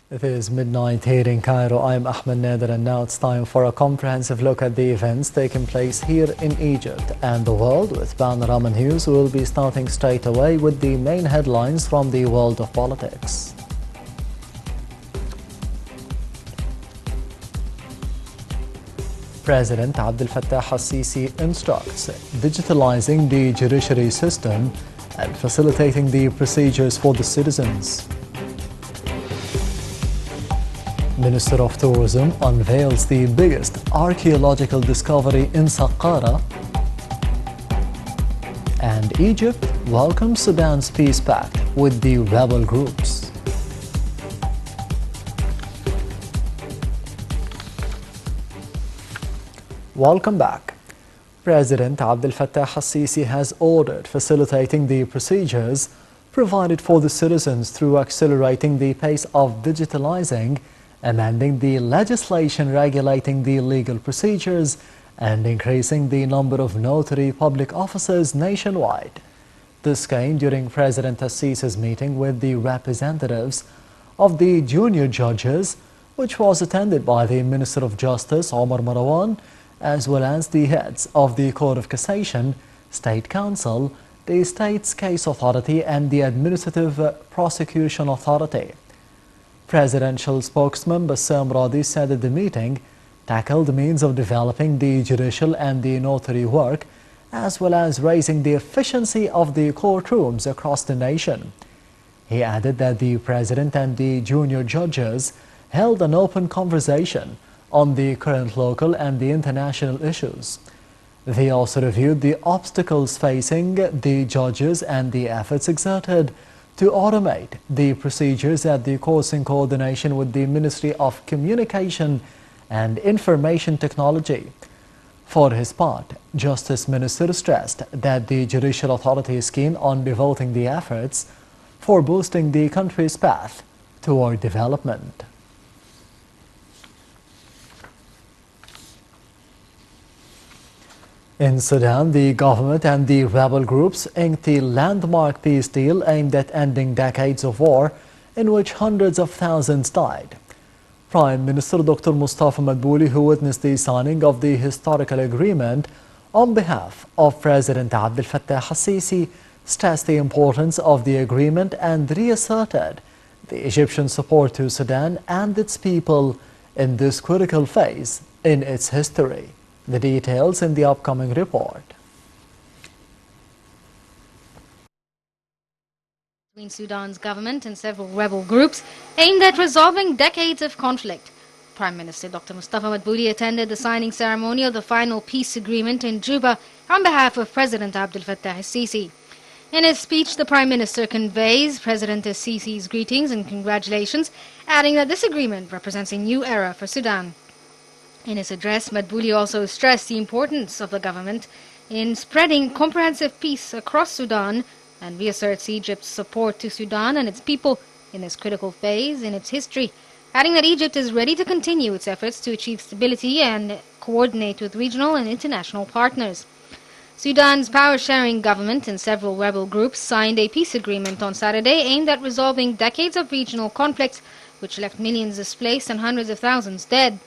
It is midnight here in Cairo. I'm Ahmed Nader, and now it's time for a comprehensive look at the events taking place here in Egypt and the world with Panorama News. We'll be starting straight away with the main headlines from the world of politics. President Abdel Fattah al-Sisi instructs digitalizing the judiciary system and facilitating the procedures for the citizens. Minister of Tourism unveils the biggest archaeological discovery in Saqqara. And Egypt welcomes Sudan's peace pact with the rebel groups. Welcome back. President Abdel Fattah al-Sisi has ordered facilitating the procedures provided for the citizens through accelerating the pace of digitalizing, amending the legislation regulating the legal procedures, and increasing the number of notary public officers nationwide. This came during President al-Sisi's meeting with the representatives of the junior judges, which was attended by the Minister of Justice, Omar Marwan, as well as the heads of the Court of Cassation, State Council, the State's Case Authority, and the Administrative Prosecution Authority. Presidential spokesman Bassam Radi said that the meeting tackled the means of developing the judicial and the notary work, as well as raising the efficiency of the courtrooms across the nation. He added that the president and the junior judges held an open conversation on the current local and the international issues. They also reviewed the obstacles facing the judges and the efforts exerted to automate the procedures at the courts in coordination with the Ministry of Communication and Information Technology. For his part, Justice Minister stressed that the Judicial Authority is keen on devoting the efforts for boosting the country's path toward development. In Sudan, the government and the rebel groups inked a landmark peace deal aimed at ending decades of war in which hundreds of thousands died. Prime Minister Dr. Mustafa Madbouli, who witnessed the signing of the historical agreement on behalf of President Abdel Fattah al-Sisi, stressed the importance of the agreement and reasserted the Egyptian support to Sudan and its people in this critical phase in its history. The details in the upcoming report. Between Sudan's government and several rebel groups aimed at resolving decades of conflict. Prime Minister Dr. Mustafa Madbouli attended the signing ceremony of the final peace agreement in Juba on behalf of President Abdel Fattah al-Sisi. In his speech, the Prime Minister conveys President al-Sisi's greetings and congratulations, adding that this agreement represents a new era for Sudan. In his address, Madbouli also stressed the importance of the government in spreading comprehensive peace across Sudan and reasserts Egypt's support to Sudan and its people in this critical phase in its history, adding that Egypt is ready to continue its efforts to achieve stability and coordinate with regional and international partners. Sudan's power-sharing government and several rebel groups signed a peace agreement on Saturday aimed at resolving decades of regional conflicts, which left millions displaced and hundreds of thousands dead.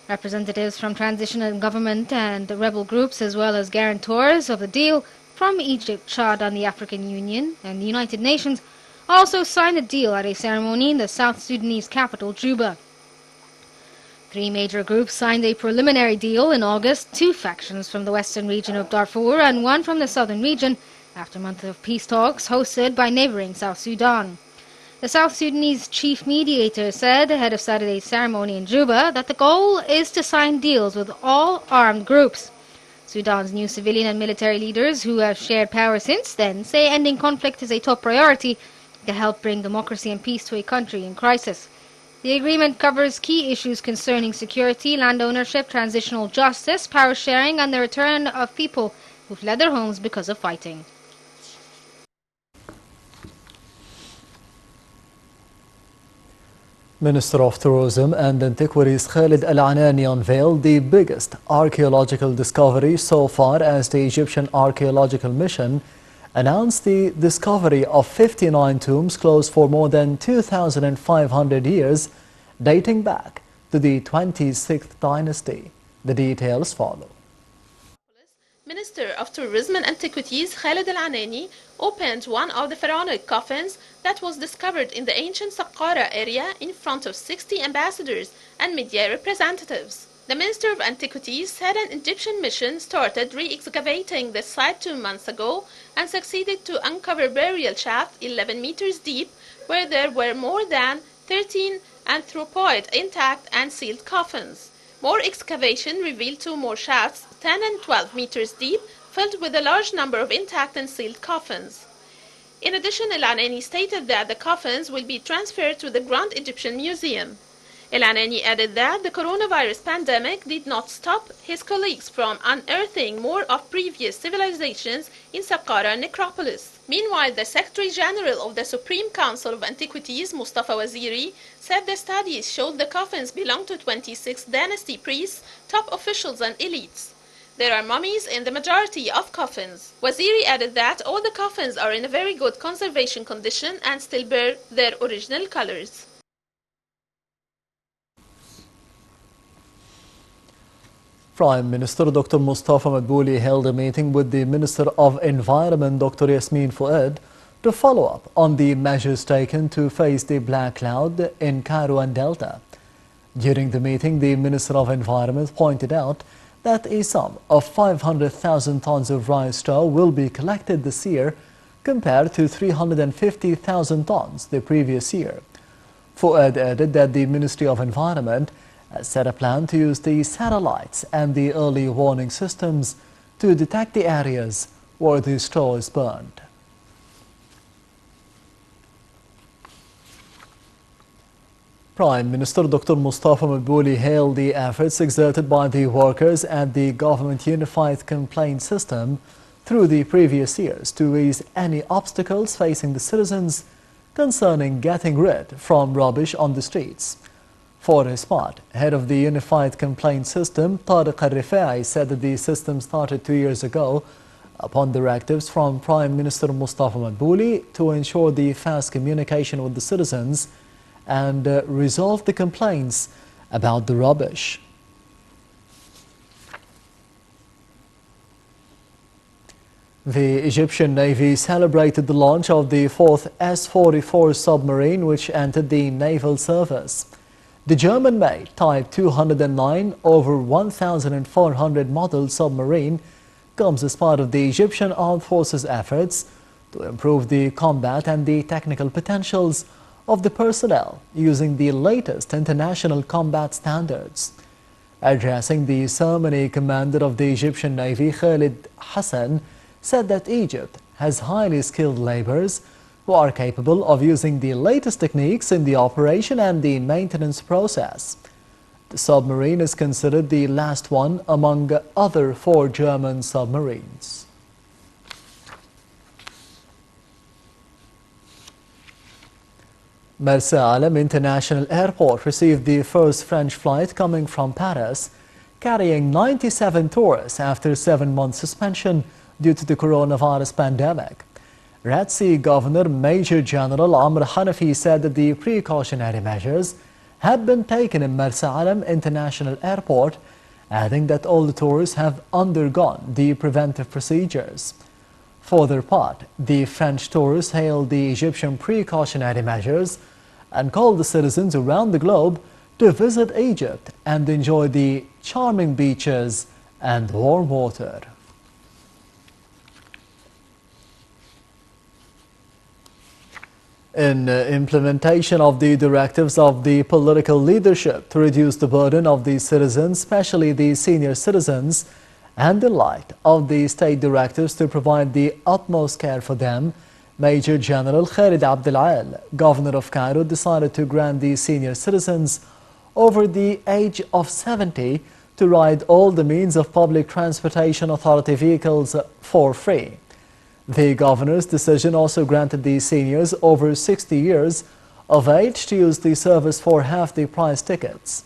Representatives from transitional government and the rebel groups, as well as guarantors of the deal from Egypt, Chad, and the African Union and the United Nations, also signed a deal at a ceremony in the South Sudanese capital, Juba. Three major groups signed a preliminary deal in August, two factions from the western region of Darfur and one from the southern region, after months of peace talks hosted by neighboring South Sudan. The South Sudanese chief mediator said ahead of Saturday's ceremony in Juba that the goal is to sign deals with all armed groups. Sudan's new civilian and military leaders, who have shared power since then, say ending conflict is a top priority to help bring democracy and peace to a country in crisis. The agreement covers key issues concerning security, land ownership, transitional justice, power sharing, and the return of people who fled their homes because of fighting. Minister of Tourism and Antiquities Khalid Al-Anani unveiled the biggest archaeological discovery so far as the Egyptian Archaeological Mission announced the discovery of 59 tombs closed for more than 2,500 years, dating back to the 26th dynasty. The details follow. Minister of Tourism and Antiquities Khalid Al-Anani opened one of the pharaonic coffins that was discovered in the ancient Saqqara area in front of 60 ambassadors and media representatives. The Minister of Antiquities said an Egyptian mission started re-excavating the site 2 months ago and succeeded to uncover burial shafts 11 meters deep where there were more than 13 anthropoid intact and sealed coffins. More excavation revealed 2 more shafts 10 and 12 meters deep filled with a large number of intact and sealed coffins. In addition, El-Anani stated that the coffins will be transferred to the Grand Egyptian Museum. El-Anani added that the coronavirus pandemic did not stop his colleagues from unearthing more of previous civilizations in Saqqara necropolis. Meanwhile, the Secretary General of the Supreme Council of Antiquities, Mustafa Waziri, said the studies showed the coffins belong to 26th dynasty priests, top officials and elites. There are mummies in the majority of coffins. Waziri added that all the coffins are in a very good conservation condition and still bear their original colors. Prime Minister Dr. Mustafa Madbouli held a meeting with the Minister of Environment Dr. Yasmin Fuad to follow up on the measures taken to face the black cloud in Cairo and Delta. During the meeting, the Minister of Environment pointed out that a sum of 500,000 tons of rice straw will be collected this year compared to 350,000 tons the previous year. Fuad added that the Ministry of Environment has set a plan to use the satellites and the early warning systems to detect the areas where the straw is burned. Prime Minister Dr. Mustafa Madbouli hailed the efforts exerted by the workers at the Government Unified Complaint System through the previous years to ease any obstacles facing the citizens concerning getting rid from rubbish on the streets. For his part, head of the Unified Complaint System, Tariq Al-Rifai, said that the system started 2 years ago upon directives from Prime Minister Mustafa Madbouli to ensure the fast communication with the citizens and resolve the complaints about the rubbish. The Egyptian Navy celebrated the launch of the 4th S-44 submarine which entered the naval service. The German-made Type 209 over 1,400 model submarine comes as part of the Egyptian Armed Forces efforts to improve the combat and the technical potentials of the personnel using the latest international combat standards. Addressing the ceremony, Commander of the Egyptian Navy Khalid Hassan said that Egypt has highly skilled laborers who are capable of using the latest techniques in the operation and the maintenance process. The submarine is considered the last one among other 4 German submarines. Marsa Alam International Airport received the first French flight coming from Paris, carrying 97 tourists after a 7-month suspension due to the coronavirus pandemic. Red Sea Governor Major General Amr Hanafi said that the precautionary measures had been taken in Marsa Alam International Airport, adding that all the tourists have undergone the preventive procedures. For their part, the French tourists hailed the Egyptian precautionary measures and called the citizens around the globe to visit Egypt and enjoy the charming beaches and warm water. In implementation of the directives of the political leadership to reduce the burden of the citizens, especially the senior citizens, and in light of the state directives to provide the utmost care for them, Major General Khalid Abdel Al, Governor of Cairo, decided to grant the senior citizens over the age of 70 to ride all the means of public transportation authority vehicles for free. The governor's decision also granted the seniors over 60 years of age to use the service for half the price tickets.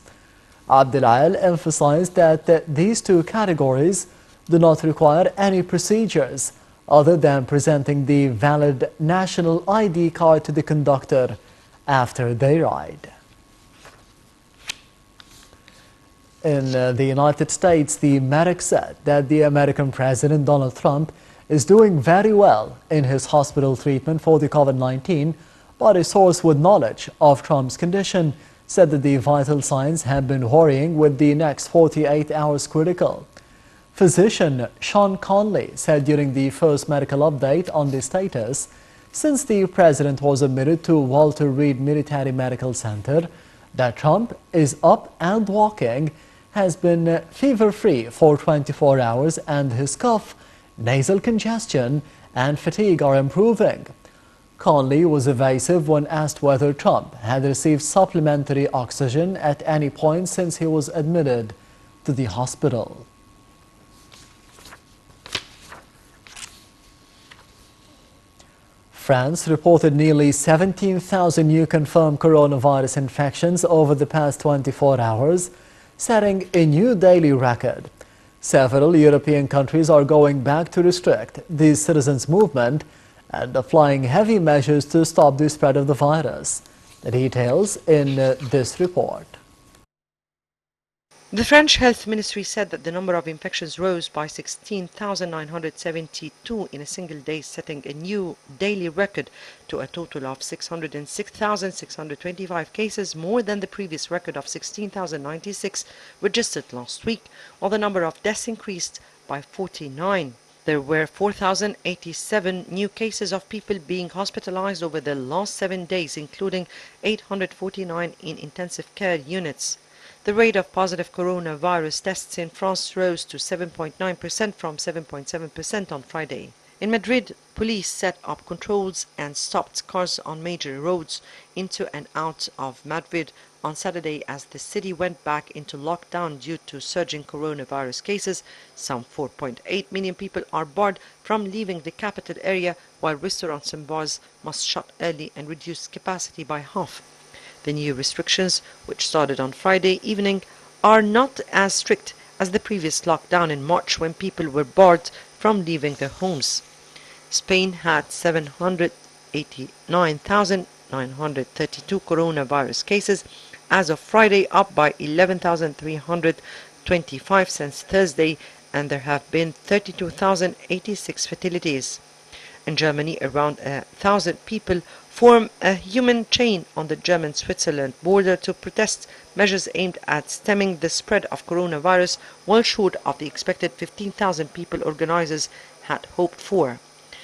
Abdel Al emphasized that these 2 categories do not require any procedures, other than presenting the valid national ID card to the conductor after they ride. In the United States, the medic said that the American President Donald Trump is doing very well in his hospital treatment for the COVID-19, but a source with knowledge of Trump's condition said that the vital signs have been worrying, with the next 48 hours critical. Physician Sean Conley said during the first medical update on the status, since the president was admitted to Walter Reed Military Medical Center, that Trump is up and walking, has been fever-free for 24 hours, and his cough, nasal congestion and fatigue are improving. Conley was evasive when asked whether Trump had received supplementary oxygen at any point since he was admitted to the hospital. France reported nearly 17,000 new confirmed coronavirus infections over the past 24 hours, setting a new daily record. Several European countries are going back to restrict the citizens' movement and applying heavy measures to stop the spread of the virus. The details in this report. The French Health Ministry said that the number of infections rose by 16,972 in a single day, setting a new daily record to a total of 606,625 cases, more than the previous record of 16,096 registered last week, while the number of deaths increased by 49. There were 4,087 new cases of people being hospitalized over the last 7 days, including 849 in intensive care units. The rate of positive coronavirus tests in France rose to 7.9% from 7.7% on Friday. In Madrid, police set up controls and stopped cars on major roads into and out of Madrid on Saturday as the city went back into lockdown due to surging coronavirus cases. Some 4.8 million people are barred from leaving the capital area, while restaurants and bars must shut early and reduce capacity by half. The new restrictions, which started on Friday evening, are not as strict as the previous lockdown in March, when people were barred from leaving their homes. Spain had 789,932 coronavirus cases as of Friday, up by 11,325 since Thursday, and there have been 32,086 fatalities. In Germany, around 1,000 people form a human chain on the German-Switzerland border to protest measures aimed at stemming the spread of coronavirus, well short of the expected 15,000 people organizers had hoped for.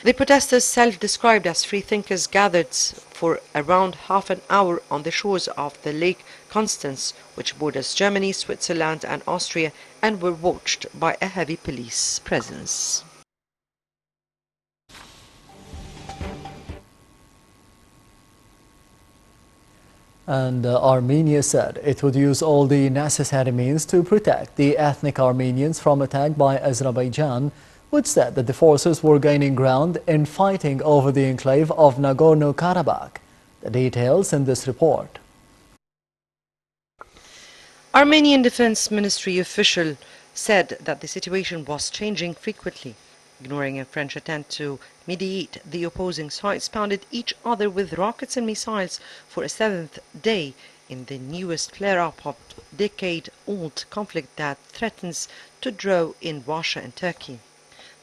The protesters, self-described as freethinkers, gathered for around half an hour on the shores of the Lake Constance, which borders Germany, Switzerland and Austria, and were watched by a heavy police presence. And Armenia said it would use all the necessary means to protect the ethnic Armenians from attack by Azerbaijan, which said that the forces were gaining ground in fighting over the enclave of Nagorno-Karabakh. The details in this report. Armenian Defense Ministry official said that the situation was changing frequently. Ignoring a French attempt to mediate, the opposing sides pounded each other with rockets and missiles for a seventh day in the newest flare-up of decade-old conflict that threatens to draw in Russia and Turkey.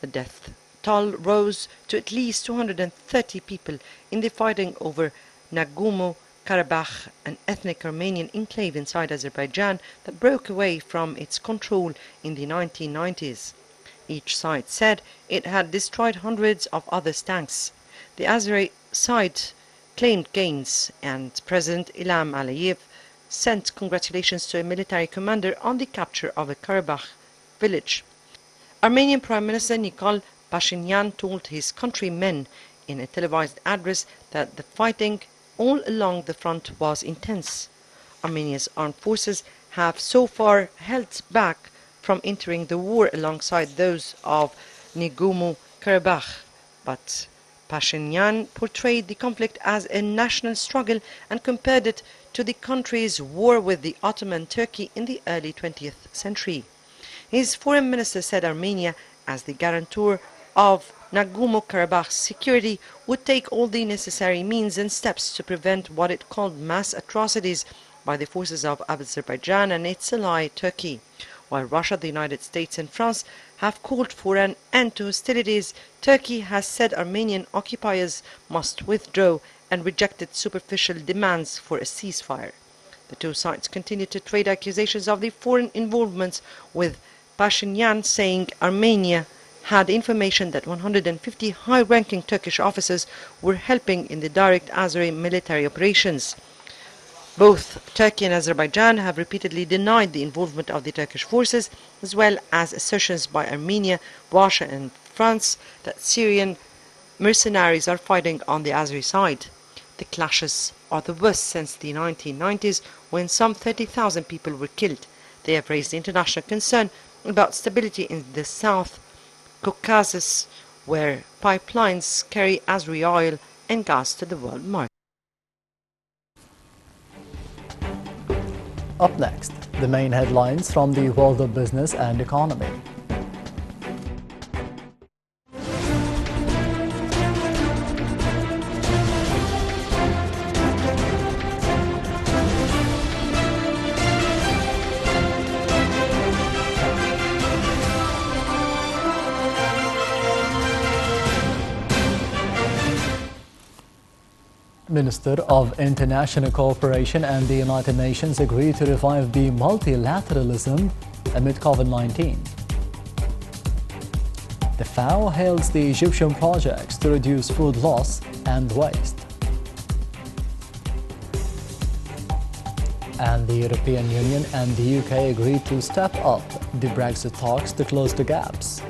The death toll rose to at least 230 people in the fighting over Nagorno-Karabakh, an ethnic Armenian enclave inside Azerbaijan that broke away from its control in the 1990s. Each side said it had destroyed hundreds of other tanks. The Azeri side claimed gains, and President Ilham Aliyev sent congratulations to a military commander on the capture of a Karabakh village. Armenian Prime Minister Nikol Pashinyan told his countrymen in a televised address that the fighting all along the front was intense. Armenia's armed forces have so far held back from entering the war alongside those of Nagorno-Karabakh, but Pashinyan portrayed the conflict as a national struggle and compared it to the country's war with the Ottoman Turkey in the early 20th century. His foreign minister said Armenia, as the guarantor of Nagorno-Karabakh's security would take all the necessary means and steps to prevent what it called mass atrocities by the forces of Azerbaijan and its ally Turkey. While Russia, the United States and France have called for an end to hostilities, Turkey has said Armenian occupiers must withdraw and rejected superficial demands for a ceasefire. The two sides continue to trade accusations of the foreign involvement, with Pashinyan saying Armenia had information that 150 high-ranking Turkish officers were helping in the direct Azeri military operations. Both Turkey and Azerbaijan have repeatedly denied the involvement of the Turkish forces, as well as assertions by Armenia, Russia and France that Syrian mercenaries are fighting on the Azeri side. The clashes are the worst since the 1990s, when some 30,000 people were killed. They have raised international concern about stability in the South Caucasus, where pipelines carry Azeri oil and gas to the world market. Up next, the main headlines from the world of business and economy. Minister of International Cooperation and the United Nations agreed to revive the multilateralism amid COVID-19. The FAO hails the Egyptian projects to reduce food loss and waste. And the European Union and the UK agreed to step up the Brexit talks to close the gaps.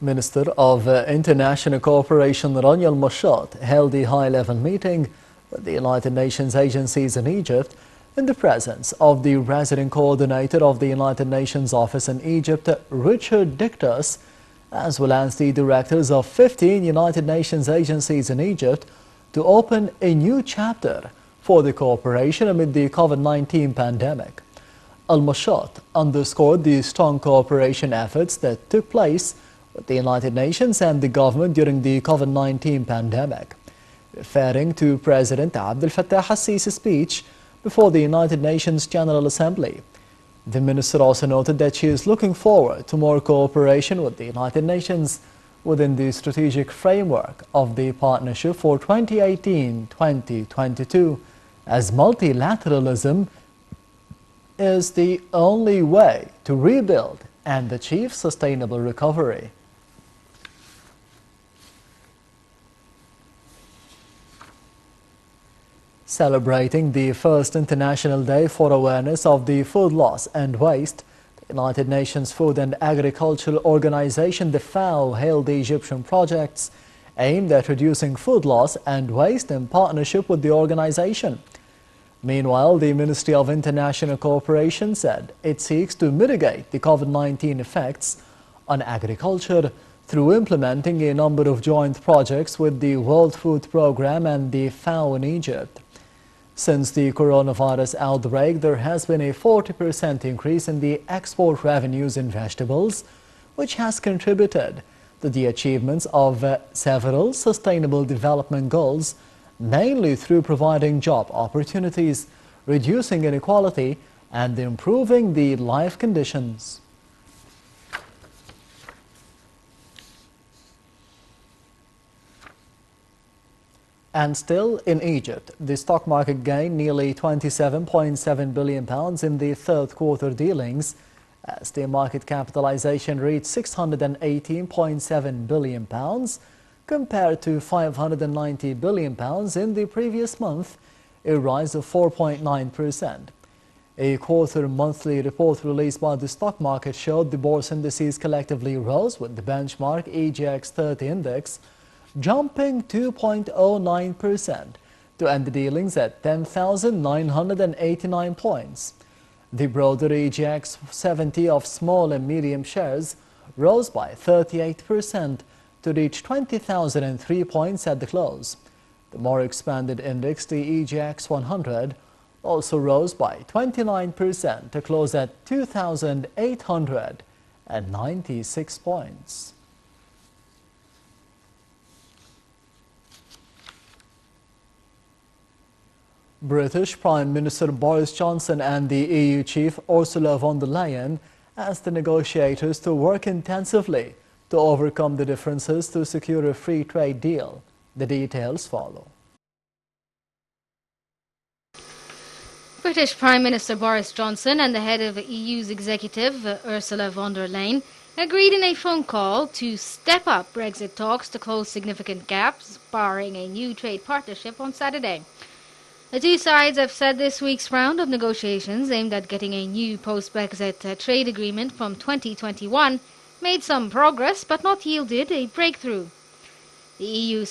Minister of International Cooperation Rania Al-Mashat held a high-level meeting with the United Nations agencies in Egypt in the presence of the resident coordinator of the United Nations office in Egypt, Richard Dictus, as well as the directors of 15 United Nations agencies in Egypt to open a new chapter for the cooperation amid the COVID-19 pandemic. Al-Mashat underscored the strong cooperation efforts that took place with the United Nations and the government during the COVID-19 pandemic. Referring to President Abdel Fattah al-Sisi's speech before the United Nations General Assembly, the minister also noted that she is looking forward to more cooperation with the United Nations within the strategic framework of the partnership for 2018-2022, as multilateralism is the only way to rebuild and achieve sustainable recovery. Celebrating the first International Day for Awareness of the Food Loss and Waste, the United Nations Food and Agricultural Organization, the FAO, hailed the Egyptian projects aimed at reducing food loss and waste in partnership with the organization. Meanwhile, the Ministry of International Cooperation said it seeks to mitigate the COVID-19 effects on agriculture through implementing a number of joint projects with the World Food Programme and the FAO in Egypt. Since the coronavirus outbreak, there has been a 40% increase in the export revenues in vegetables, which has contributed to the achievements of several sustainable development goals, mainly through providing job opportunities, reducing inequality, and improving the life conditions. And still in Egypt, the stock market gained nearly £27.7 billion in the third quarter dealings, as the market capitalization reached £618.7 billion, compared to £590 billion in the previous month, a rise of 4.9%. A quarter monthly report released by the stock market showed the bourse indices collectively rose, with the benchmark EGX 30 index jumping 2.09% to end the dealings at 10,989 points. The broader EGX 70 of small and medium shares rose by 38% to reach 20,003 points at the close. The more expanded index, the EGX 100, also rose by 29% to close at 2,896 points. British Prime Minister Boris Johnson and the EU chief Ursula von der Leyen asked the negotiators to work intensively to overcome the differences to secure a free trade deal. The details follow. British Prime Minister Boris Johnson and the head of the EU's executive, Ursula von der Leyen, agreed in a phone call to step up Brexit talks to close significant gaps, barring a new trade partnership on Saturday. The two sides have said this week's round of negotiations aimed at getting a new post-Brexit trade agreement from 2021 made some progress but not yielded a breakthrough. The EU